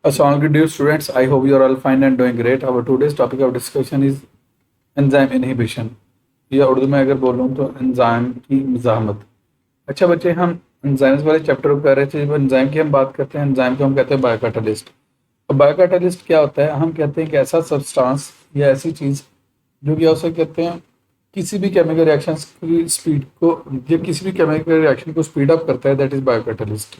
Assalamualaikum dear students. I hope you are all fine and doing great. Our today's topic of discussion is enzyme inhibition. या उर्दू में अगर बोलूँ तो enzyme की मज़ाहमत। अच्छा बच्चे, हम एंजाइम्स वाले चैप्टर को कर रहे थे। जब एंजाइम की हम बात करते हैं, एंजाइम को हम कहते हैं बायोकैटालिस्ट। अब बायोकैटालिस्ट क्या होता है? हम कहते हैं कि ऐसा सब्सटेंस या ऐसी चीज़ जो कि उसे कहते हैं किसी भी केमिकल रिएक्शन की स्पीड को या किसी भी केमिकल रिएक्शन को स्पीड अप करता है, दैट इज बायोकैटालिस्ट।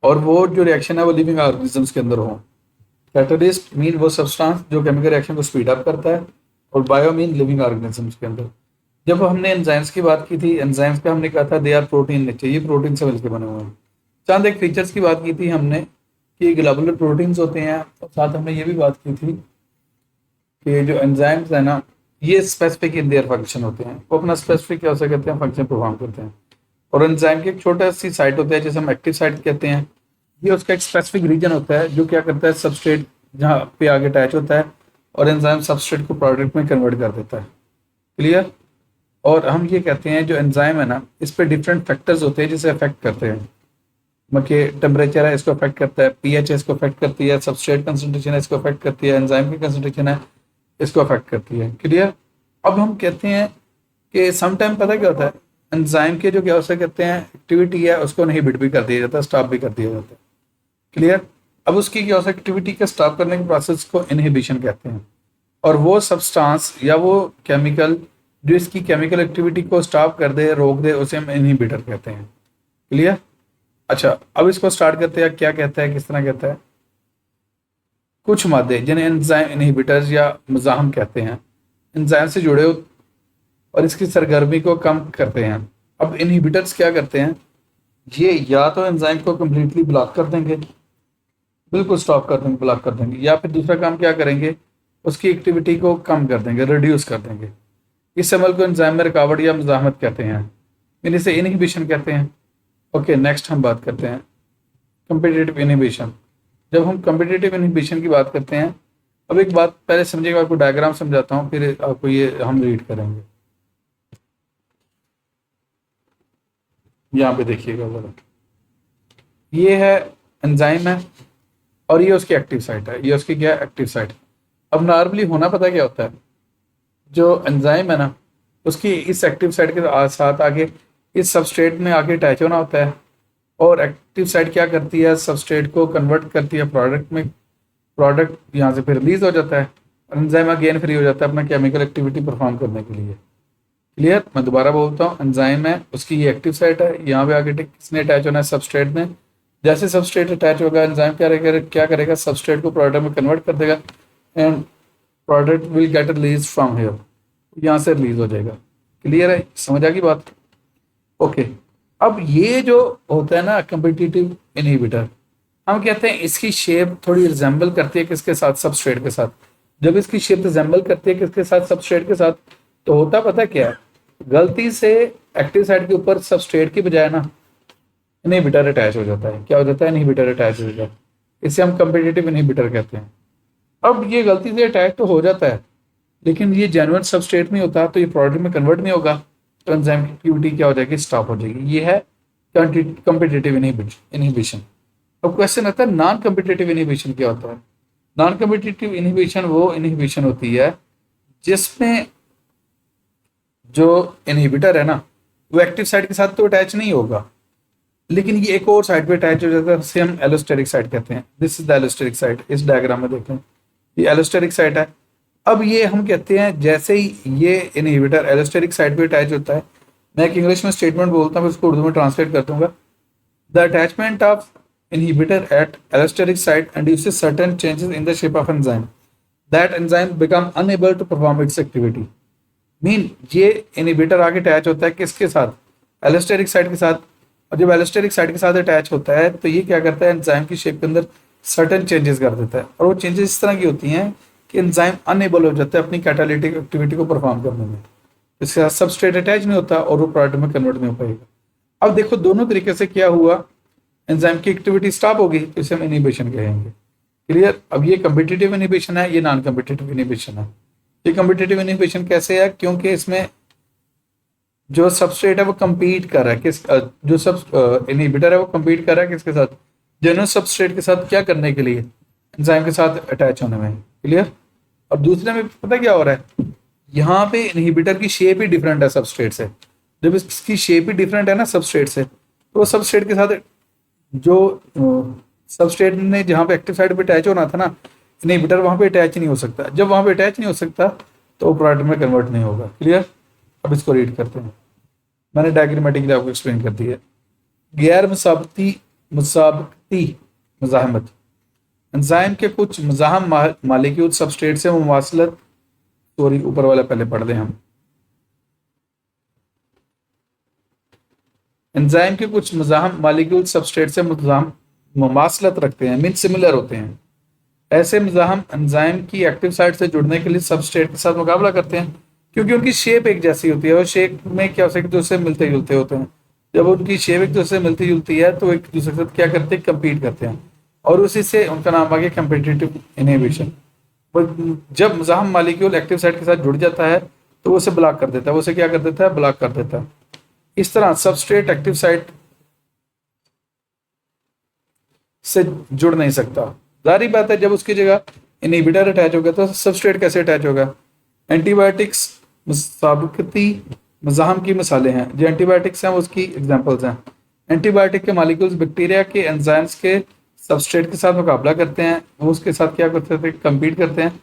और वो जो रिएक्शन है वो लिविंग ऑर्गेनिजम्स के अंदर हो। कैटलिस्ट मीन वो सब्सटेंस जो केमिकल रिएक्शन को स्पीड अप करता है, और बायो मीन लिविंग ऑर्गेनिजम्स के अंदर। जब हमने एंजाइम्स की बात की थी, एंजाइम्स का हमने कहा था दे आर प्रोटीन नेचर, ये प्रोटीन से मिलकर बने हुए हैं। चंद एक फीचर्स की बात की थी हमने कि ग्लोबुलर प्रोटीन्स होते हैं, और साथ हमने ये भी बात की थी कि जो एंजाइम्स है ना, ये स्पेसिफिक इन देयर फंक्शन होते हैं। वो अपना स्पेसिफिक क्या हो कहते हैं फंक्शन परफॉर्म करते हैं। और एंजाइम की एक छोटा सी साइट होता है जिसे हम एक्टिव साइट कहते हैं। ये उसका एक स्पेसिफिक रीजन होता है जो क्या करता है, सबस्ट्रेट जहाँ पे आगे अटैच होता है और एंजाइम सबस्ट्रेट को प्रोडक्ट में कन्वर्ट कर देता है। क्लियर? और हम ये कहते हैं जो एंजाइम है ना, इस पे डिफरेंट फैक्टर्स होते हैं जिसे अफेक्ट करते हैं। मतलब टेम्परेचर है, इसको अफेक्ट करता है, पीएच है, इसको अफेक्ट करती है, सबस्ट्रेट कंसंट्रेशन है, इसको अफेक्ट करती है, एंजाइम की कंसंट्रेशन है, इसको अफेक्ट करती है। क्लियर? अब हम कहते हैं कि समटाइम पता क्या होता है, एंजाइम के जो क्या उसे कहते हैं एक्टिविटी है उसको इनहिबिट भी कर दिया जाता है, स्टॉप भी कर दिया जाता है। क्लियर? अब उसकी क्या होता है एक्टिविटी का स्टॉप करने के प्रोसेस को इनहिबिशन कहते हैं। और वो सब्सटेंस या वो केमिकल जो इसकी केमिकल एक्टिविटी को स्टॉप कर दे, रोक दे, उसे हम इनहिबिटर कहते हैं। क्लियर? अच्छा, अब इसको स्टार्ट करते हैं। क्या कहता है, किस तरह कहता है? कुछ मादे जिन्हें एंजाइम इनहिबिटर्स या मुजाहम कहते हैं, एंजाइम से जुड़े और इसकी सरगर्मी को कम करते हैं। अब इनहिबिटर्स क्या करते हैं, ये या तो एंजाइम को कम्प्लीटली ब्लॉक कर देंगे, बिल्कुल स्टॉप कर देंगे, ब्लॉक कर देंगे, या फिर दूसरा काम क्या करेंगे, उसकी एक्टिविटी को कम कर देंगे, रिड्यूस कर देंगे। इस अमल को एंजाइम में रुकावट या मुजाहमत कहते हैं, इसे इनहिबिशन कहते हैं। ओके, नेक्स्ट हम बात करते हैं कम्पिटिटिव इनहिबिशन। जब हम कम्पिटिटिव इनहिबिशन की बात करते हैं, अब एक बात पहले समझिएगा, आपको डायग्राम समझाता हूँ, फिर आपको ये हम रीड करेंगे। यहाँ पे देखिएगा जरा, ये है एंजाइम है और ये उसकी एक्टिव साइट है, ये उसकी क्या एक्टिव साइट। अब नॉर्मली होना पता क्या होता है, जो एंजाइम है ना, उसकी इस एक्टिव साइट के साथ आगे इस सबस्ट्रेट में आके अटैच होना होता है, और एक्टिव साइट क्या करती है, सबस्ट्रेट को कन्वर्ट करती है प्रोडक्ट में, प्रोडक्ट यहाँ से फिर रिलीज हो जाता है, और एंजाइम अगेन फ्री हो जाता है अपना केमिकल एक्टिविटी परफॉर्म करने के लिए। क्लियर? मैं दोबारा बोलता हूँ, एंजाइम है, उसकी ये एक्टिव साइट है, यहाँ पे आगे किसने अटैच होना है, सबस्ट्रेट में। जैसे सबस्ट्रेट अटैच होगा, एंजाइम क्या करेगा, सबस्ट्रेट को प्रोडक्ट में कन्वर्ट कर देगा, and product will get release from here, यहाँ से रिलीज हो जाएगा। क्लियर है? समझ आ गई बात? ओके। अब ये जो होता है ना कम्पिटिटिव इनहिबिटर, हम कहते हैं इसकी शेप थोड़ी रिजेंबल करती है किसके साथ, सबस्ट्रेट के साथ। जब इसकी शेप रिजेंबल करती है किसके साथ, सबस्ट्रेट के साथ, तो होता पता क्या है, गलती से एक्टिव साइट के ऊपर सबस्ट्रेट की बजाय ना इनहिबिटर अटैच हो जाता है। क्या हो जाता है, इनहिबिटर अटैच हो जाता है। इसे हम कम्पिटिटिव इनहिबिटर कहते हैं। अब ये गलती से अटैच तो हो जाता है, लेकिन ये जेन्युइन सबस्ट्रेट नहीं होता, तो ये प्रोडक्ट में कन्वर्ट नहीं होगा, तो एंजाइम की एक्टिविटी क्या हो जाएगी, स्टॉप हो जाएगी। ये है कम्पिटिटिव इनहिबिशन। अब क्वेश्चन आता है नॉन कम्पिटिटिव इनहिबिशन क्या होता है। नॉन कम्पिटिटिव इनहिबिशन वो इनहिबिशन होती है जिसमें जो इनहिबिटर है ना, वो एक्टिव साइट के साथ तो अटैच नहीं होगा, लेकिन ये एक और साइड पे अटैच हो जाता है, जिसे हम एलोस्टेरिक साइट कहते हैं। This is the allosteric site. इस डायग्राम में देखें, ये एलोस्टेरिक साइट है। अब ये हम कहते हैं जैसे ही ये इनहिबिटर एलोस्टेरिक साइट पे अटैच होता है, मैं एक इंग्लिश में स्टेटमेंट बोलता हूँ, उसको उर्दू में ट्रांसलेट कर दूंगा। The attachment of inhibitor at allosteric site induces certain changes in the shape of enzyme. That enzyme become unable to perform its activity. Mean ये इनहिबिटर आगे अटैच होता है किसके साथ, एलोस्टेरिक साइट के साथ। और जब एलोस्टेरिक साइट के साथ अटैच होता है तो ये क्या करता है, एंजाइम की शेप के अंदर सर्टेन चेंजेस कर देता है, और वो चेंजेस इस तरह की होती हैं कि एंजाइम अनएबल हो जाता है अपनी कैटालिटिक एक्टिविटी को परफॉर्म करने में। इसके साथ सबस्ट्रेट अटैच नहीं होता और वो प्रोडक्ट में कन्वर्ट नहीं हो पाएगा। अब देखो दोनों तरीके से क्या हुआ, एंजाइम की एक्टिविटी स्टॉप हो गई, तो इसे हम इनहिबिशन कहेंगे। क्लियर? अब ये कम्पिटिटिव इनहिबिशन है, ये नॉन कम्पिटिटिव इनहिबिशन है। ये कम्पिटिटिव इनहिबिशन कैसे है, क्योंकि इसमें जो सबस्ट्रेट है वो compete कर रहा है जो सब इनहिबिटर है वो compete कर रहा है किसके साथ, जेन्युइन सबस्ट्रेट के साथ क्या करने के लिए, एंजाइम के साथ अटैच होने में। क्लियर। और दूसरे में पता क्या हो रहा है, यहाँ पे इनहिबिटर की शेप ही डिफरेंट है सबस्ट्रेट से। जब इसकी शेप ही डिफरेंट है ना सबस्ट्रेट से, तो सबस्ट्रेट के साथ जो सबस्ट्रेट ने जहाँ पे एक्टिव साइट पे अटैच होना था ना, इनहिबिटर वहाँ पे अटैच नहीं हो सकता। जब वहाँ पे अटैच नहीं हो सकता तो वो प्रोडक्ट में कन्वर्ट नहीं होगा। क्लियर। अब इसको रीड करते हैं, मैंने डायग्रामेटिकली आपको एक्सप्लेन कर दिया। गैर मुसाबकती मज़ाहमत, एंजाइम के कुछ मज़ाहम मालिक्यूल सबस्ट्रेट से मुमासलत, सॉरी ऊपर वाला पहले पढ़ दें हम। एंजाइम के कुछ मज़ाहम मालिक्यूल सबस्ट्रेट से मुमासलत रखते हैं, मीन सिमिलर होते हैं। ऐसे मज़ाहम एंजाइम की एक्टिव साइट से जुड़ने के लिए सबस्ट्रेट के साथ मुकाबला करते हैं, क्योंकि उनकी शेप एक जैसी होती है और शेप में क्या हो सकता है, एक दूसरे से मिलते जुलते होते हैं। जब उनकी शेप एक दूसरे से मिलती जुलती है तो एक दूसरे के साथ क्या करते हैं, कम्पीट करते हैं, और उसी से उनका नाम आ गया कम्पिटिटिव इनहिबिशन। जब मज़ाहम मालिक्यूल एक्टिव साइट के साथ जुड़ जाता है तो वो उसे ब्लॉक कर देता है, वो उसे क्या कर देता है, ब्लॉक कर देता है। इस तरह सबस्ट्रेट एक्टिव साइट से जुड़ नहीं सकता। जारी बात है, जब उसकी जगह इनहिबिटर अटैच होगा तो सबस्ट्रेट कैसे अटैच होगा। एंटीबायोटिक्स मुसाबकती मज़ाहम की मिसालें हैं, जो एंटीबायोटिक्स हैं उसकी एग्जांपल्स हैं। एंटीबायोटिक के मालिक्यूल्स बैक्टीरिया के एंजाइम्स के सबस्ट्रेट के साथ मुकाबला करते हैं, वो उसके साथ क्या करते हैं, कम्पीट करते हैं।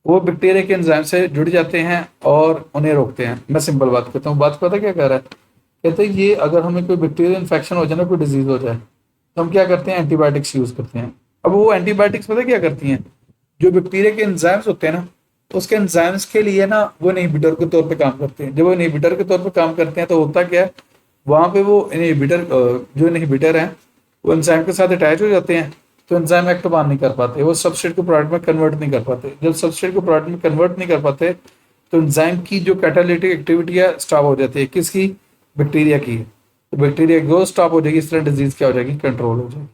वो बैक्टीरिया के एंजाइम से जुड़ जाते हैं और उन्हें रोकते हैं। मैं सिंपल बात करता हूँ, बात पता क्या कह रहा है, कहते हैं ये अगर हमें कोई बैक्टीरियल इन्फेक्शन हो जाए ना, कोई डिजीज हो जाए, तो हम क्या करते हैं, एंटीबायोटिक्स यूज करते हैं। अब वो एंटीबायोटिक्स पता क्या करती हैं, जो बैक्टीरिया के एंजाइम्स होते हैं ना, उसके एंजाइम्स के लिए ना वो इनहिबिटर के तौर पे काम करते हैं। जब वो इनहिबिटर के तौर पे काम करते हैं तो होता क्या है, वहाँ पे वो इनहिबिटर जो इनहिबिटर हैं वो एंजाइम के साथ अटैच हो जाते हैं, तो एंजाइम एक्ट बाहर नहीं कर पाते, वो सबस्ट्रेट को प्रोडक्ट में कन्वर्ट नहीं कर पाते। जब सबस्ट्रेट को प्रोडक्ट में कन्वर्ट नहीं कर पाते तो एंजाइम की जो कैटालिटिक एक्टिविटी है स्टॉप हो जाती है। किसकी, बैक्टीरिया की। तो बैक्टीरिया ग्रोथ स्टॉप हो जाएगी, इस तरह डिजीज क्या हो जाएगी, कंट्रोल हो जाएगी।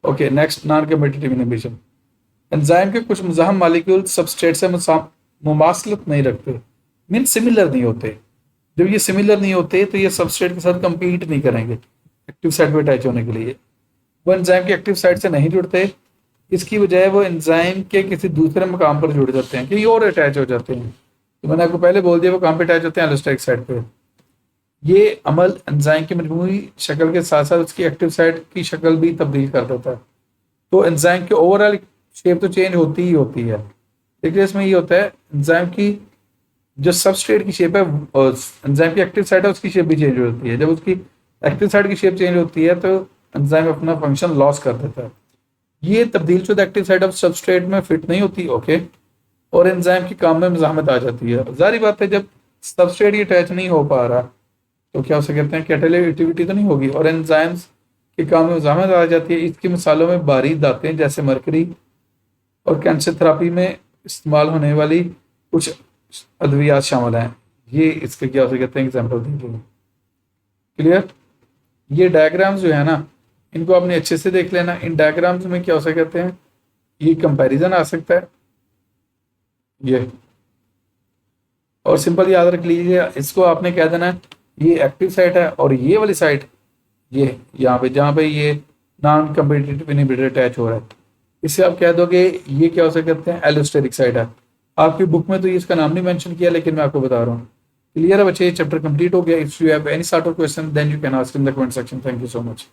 Okay, next, non competitive inhibition. Enzyme के कुछ मुज़ाहम मालिक्यूल सबस्ट्रेट से मुमासलत नहीं रखते, मीन सिमिलर नहीं होते। जब ये सिमिलर नहीं होते तो ये सबस्ट्रेट के साथ कम्पीट नहीं करेंगे एक्टिव साइट पे अटैच होने के लिए। वो एंजाइम के एक्टिव साइट से नहीं जुड़ते, इसकी बजाय वो एंजाइम के किसी दूसरे मकाम पर जुड़ जाते हैं, कहीं और अटैच हो जाते हैं। तो मैंने आपको पहले बोल दिया वो कहाँ पे अटैच होते हैं, एलोस्टेरिक साइट पे। ये अमल एंजाइम की मजमूई शक्ल के साथ साथ उसकी एक्टिव साइट की शक्ल भी तब्दील कर देता है। तो एंजाइम की ओवरऑल शेप तो चेंज होती ही होती है, लेकिन इसमें ये होता है एंजाइम की जो सबस्ट्रेट की शेप है और एंजाइम की एक्टिव साइट है उसकी शेप भी चेंज होती है। जब उसकी एक्टिव साइट की शेप चेंज होती है तो एंजाइम अपना फंक्शन लॉस कर देता है। ये तब्दील शुदा एक्टिव साइट ऑफ सबस्ट्रेट में फिट नहीं होती, ओके, और एंजाइम की काम में मज़ाहमत आ जाती है। जारी बात है, जब सबस्ट्रेट ही अटैच नहीं हो पा रहा तो क्या उसे कहते हैं, कैटालिटिक एक्टिविटी तो नहीं होगी और एंजाइम्स के काम में मज़ाहमत आ जाती है। इसकी मिसालों में बारीक धातें जैसे मरकरी और कैंसर थेरेपी में इस्तेमाल होने वाली कुछ अद्वियात शामिल हैं। ये इसके क्या उसे कहते हैं, एग्जाम्पल दीजिए। क्लियर। ये डायग्राम्स जो है ना, इनको आपने अच्छे से देख लेना। इन डायग्राम्स में क्या हो सकते हैं, ये कंपैरिजन आ सकता है ये, और सिंपल याद रख लीजिए, इसको आपने कह देना है ये एक्टिव साइट है और ये वाली साइट ये यहाँ पे जहाँ पे ये नॉन कम्पिटिटिव इनहिबिटर अटैच हो रहा है, इससे आप कह दोगे ये क्या हो सकते हैं, एलोस्टेरिक साइट है। आपकी बुक में तो ये इसका नाम नहीं मेंशन किया, लेकिन मैं आपको बता रहा हूँ। क्लियर है बच्चे, चैप्टर कंप्लीट हो गया। If you have any sort of question then you can ask in the comment section. Thank you so much.